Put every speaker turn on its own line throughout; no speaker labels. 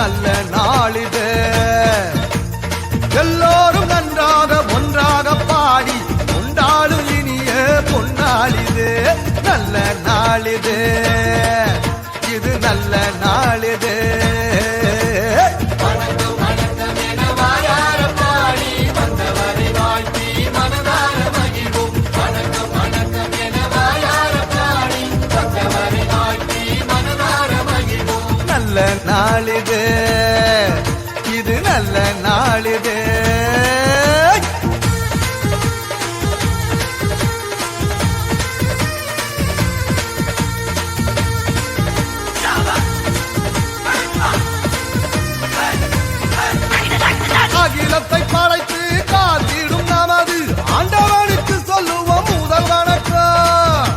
நல்ல நாளிது. எல்லோரும் நன்றாக ஒன்றாக பாடி கொண்டாடும் இனிய பொன்னாளிது. நல்ல நாளிது, இது நல்ல நாளிது. நல்ல நாளிது, இது நல்ல நாளிது. அகிலத்தை படைத்து காத்திடும் நமது ஆண்டவனுக்கு சொல்லுவோம் முதல் வணக்கம்.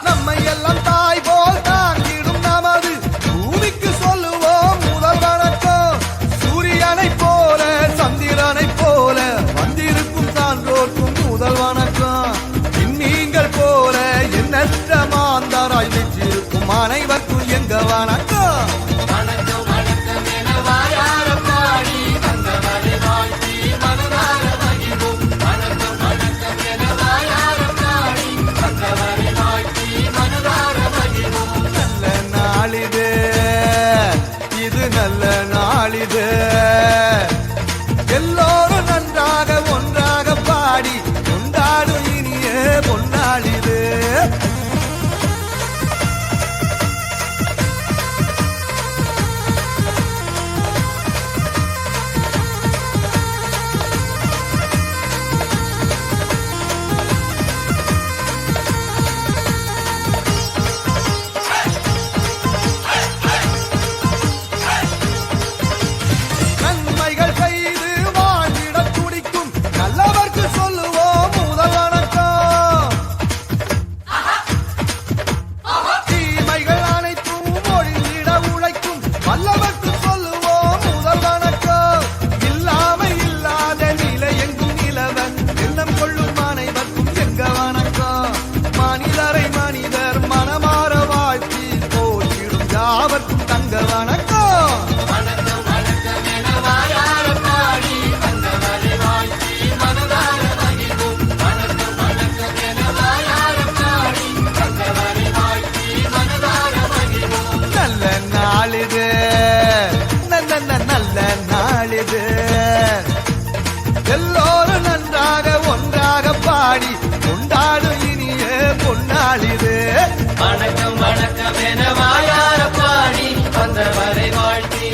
நம்மை எல்லாம் தாய் போல் தாங்கிடும் நமது பூமிக்கு சொல்லுவோம் முதல் வணக்கம். சூரியனை போல சந்திரனை போல வந்திருக்கும் சான்றோர்க்கும் முதல் வணக்கம். நீங்கள் போல எண்ணற்ற மாந்தராய் வீற்றிருக்கும் அனைவருக்கும் எங்க வணக்கம். நல்ல நாளிது, எல்லோரும் நன்றாக ஒன்றாக பாடி கொண்டாடும் இனிய பொன்னாளிது. நல்ல நாளிது, எல்லோரும் நன்றாக ஒன்றாக பாடி கொண்டாடும் இனிய பொன்னாளிது.
வணக்கம் வணக்கம் என வாயார பாடி வந்தவரை வாழ்த்தி